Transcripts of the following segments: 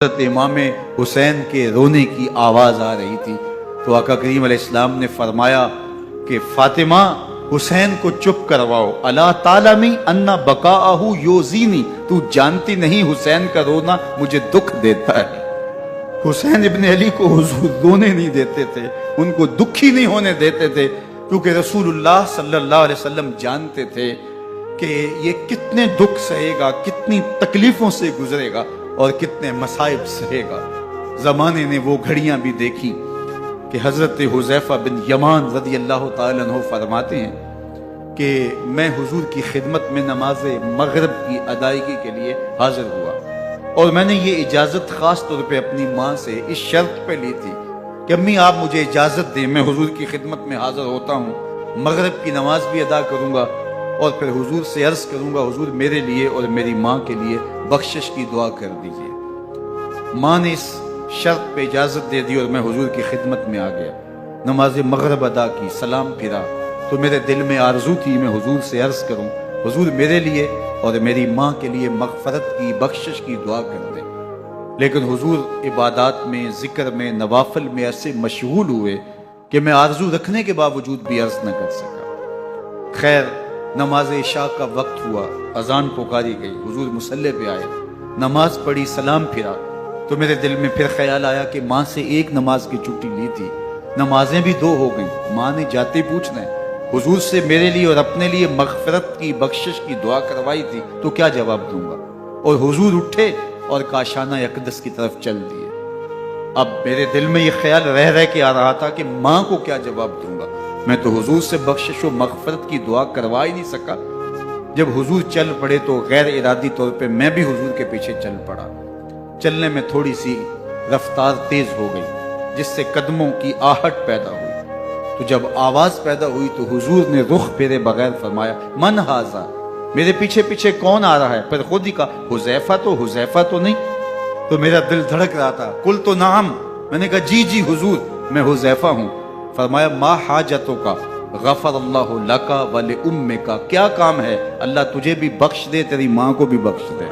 حضرت امام حسین کے رونے کی آواز آ رہی تھی تو آقا کریم علیہ السلام نے فرمایا کہ فاطمہ حسین کو چپ کرواؤ، اللہ تعالیٰ انا بقاءہ یوزینی، تو جانتی نہیں حسین کا رونا مجھے دکھ دیتا ہے۔ حسین ابن علی کو حضور رونے نہیں دیتے تھے، ان کو دکھی نہیں ہونے دیتے تھے، کیونکہ رسول اللہ صلی اللہ علیہ وسلم جانتے تھے کہ یہ کتنے دکھ سہے گا، کتنی تکلیفوں سے گزرے گا اور کتنے مصائب سہے گا۔ زمانے نے وہ گھڑیاں بھی دیکھی کہ حضرت حذیفہ بن یمان رضی اللہ تعالیٰ عنہ فرماتے ہیں کہ میں حضور کی خدمت میں نماز مغرب کی ادائیگی کے لیے حاضر ہوا، اور میں نے یہ اجازت خاص طور پہ اپنی ماں سے اس شرط پہ لی تھی کہ امی آپ مجھے اجازت دیں، میں حضور کی خدمت میں حاضر ہوتا ہوں، مغرب کی نماز بھی ادا کروں گا اور پھر حضور سے عرض کروں گا حضور میرے لیے اور میری ماں کے لیے بخشش کی دعا کر دیجئے۔ ماں نے اس شرط پہ اجازت دے دی اور میں حضور کی خدمت میں آ گیا، نماز مغرب ادا کی، سلام پھرا تو میرے دل میں آرزو تھی میں حضور سے عرض کروں حضور میرے لیے اور میری ماں کے لیے مغفرت کی بخشش کی دعا کر دیں، لیکن حضور عبادات میں، ذکر میں، نوافل میں ایسے مشغول ہوئے کہ میں آرزو رکھنے کے باوجود بھی عرض نہ کر سکا۔ خیر نماز عشاء کا وقت ہوا، اذان پکاری گئی، حضور مصلی پہ آئے، نماز پڑھی، سلام پھرا تو میرے دل میں پھر خیال آیا کہ ماں سے ایک نماز کی چھٹی لی تھی، نمازیں بھی دو ہو گئیں، ماں نے جاتے پوچھنا ہے حضور سے میرے لیے اور اپنے لیے مغفرت کی بخشش کی دعا کروائی تھی تو کیا جواب دوں گا، اور حضور اٹھے اور کاشانہ اقدس کی طرف چل دیے۔ اب میرے دل میں یہ خیال رہ کے آ رہا تھا کہ ماں کو کیا جواب دوں گا، میں تو حضور سے بخشش و مغفرت کی دعا کروا ہی نہیں سکا۔ جب حضور چل پڑے تو غیر ارادی طور پہ میں بھی حضور کے پیچھے چل پڑا، چلنے میں تھوڑی سی رفتار تیز ہو گئی جس سے قدموں کی آہٹ پیدا ہوئی، تو جب آواز پیدا ہوئی تو حضور نے رخ پھیرے بغیر فرمایا من ھذا، میرے پیچھے پیچھے کون آ رہا ہے؟ پھر خود ہی کہا حذیفہ تو نہیں، تو میرا دل دھڑک رہا تھا، قلت نعم، میں نے کہا جی جی حضور میں حذیفہ ہوں۔ فرمایا ما حاجتوں کا غفر اللہ لکا ولأمکا، کیا کام ہے اللہ تجھے بھی بخش دے تیری ماں کو بھی بخش دے۔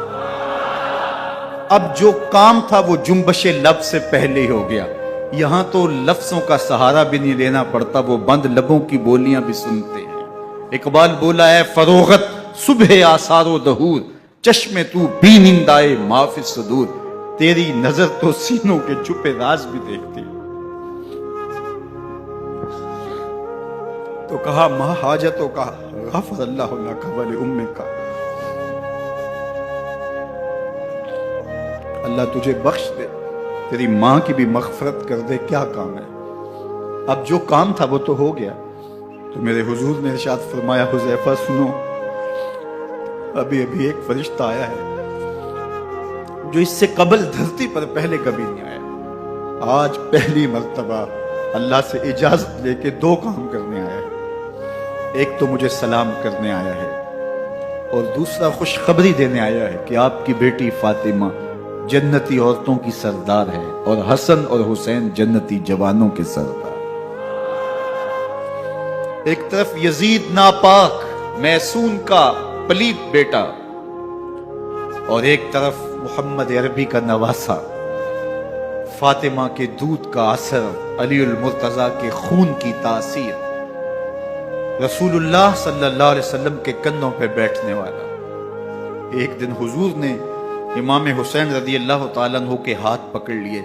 اب جو کام تھا وہ جنبش لب سے پہلے ہی ہو گیا، یہاں تو لفظوں کا سہارا بھی نہیں لینا پڑتا، وہ بند لبوں کی بولیاں بھی سنتے ہیں۔ اقبال بولا ہے فروغت صبح آثار و دہور، چشم تو بی نندائے ما فی الصدور، تیری نظر تو سینوں کے چھپے راز بھی دیکھتی۔ تو کہا ما حاجتوں کا غفر اللہ لکا ولأمکا، اللہ تجھے بخش دے تیری ماں کی بھی مغفرت کر دے، کیا کام ہے؟ اب جو کام تھا وہ تو ہو گیا۔ تو میرے حضور نے ارشاد فرمایا حذیفہ سنو، ابھی ایک فرشتہ آیا ہے جو اس سے قبل دھرتی پر پہلے کبھی نہیں آیا، آج پہلی مرتبہ اللہ سے اجازت لے کے دو کام کرنے آیا ہے، ایک تو مجھے سلام کرنے آیا ہے اور دوسرا خوشخبری دینے آیا ہے کہ آپ کی بیٹی فاطمہ جنتی عورتوں کی سردار ہے اور حسن اور حسین جنتی جوانوں کے سردار۔ ایک طرف یزید ناپاک محسون کا پلیت بیٹا اور ایک طرف محمد عربی کا نواسا، فاطمہ کے دودھ کا اثر، علی المرتضیٰ کے خون کی تاثیر، رسول اللہ صلی اللہ علیہ وسلم کے کندھوں پہ بیٹھنے والا۔ ایک دن حضور نے امام حسین رضی اللہ تعالیٰ عنہ کے ہاتھ پکڑ لیے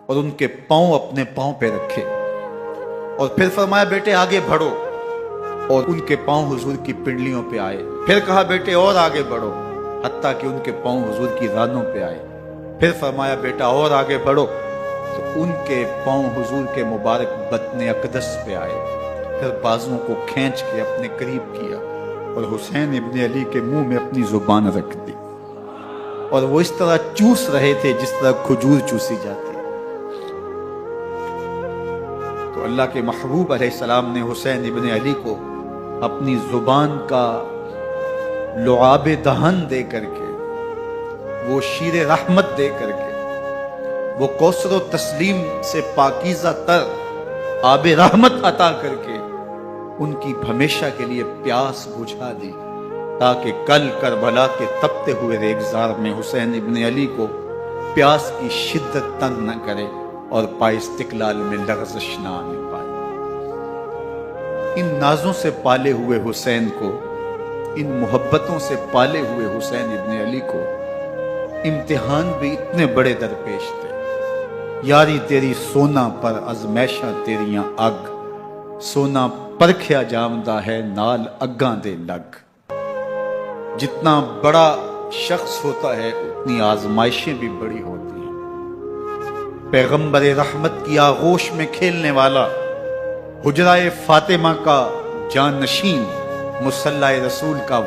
اور ان کے پاؤں اپنے پاؤں پہ رکھے اور پھر فرمایا بیٹے آگے بڑھو، اور ان کے پاؤں حضور کی پنڈلیوں پہ آئے، پھر کہا بیٹے اور آگے بڑھو، حتیٰ کہ ان کے پاؤں حضور کی رانوں پہ آئے، پھر فرمایا بیٹا اور آگے بڑھو، تو ان کے پاؤں حضور کے مبارک بطن اقدس پہ آئے، پھر بازوں کو کھینچ کے اپنے قریب کیا اور حسین ابن علی کے منہ میں اپنی زبان رکھ دی، اور وہ اس طرح چوس رہے تھے جس طرح کھجور چوسی جاتی ہے۔ تو اللہ کے محبوب علیہ السلام نے حسین ابن علی کو اپنی زبان کا لعاب دہن دے کر کے، وہ شیر رحمت دے کر کے، وہ کوثر و تسلیم سے پاکیزہ تر آب رحمت عطا کر کے ان کی ہمیشہ کے لیے پیاس بجھا دی، تاکہ کل کربلا کے تپتے ہوئے ریگزار میں حسین ابن علی کو پیاس کی شدت تنگ نہ کرے اور پائے استقلال میں لغزش نہ آنے پائے۔ ان نازوں سے پالے ہوئے حسین کو، ان محبتوں سے پالے ہوئے حسین ابن علی کو امتحان بھی اتنے بڑے درپیش تھے۔ یاری تیری سونا پر ازمیشاں تیریاں اگ، سونا پرکھیا جامدہ ہے نال اگاں دے لگ۔ جتنا بڑا شخص ہوتا ہے اتنی آزمائشیں بھی بڑی ہوتی ہیں۔ پیغمبر رحمت کی آغوش میں کھیلنے والا، حجرہ فاطمہ کا جانشین، مصلی رسول کا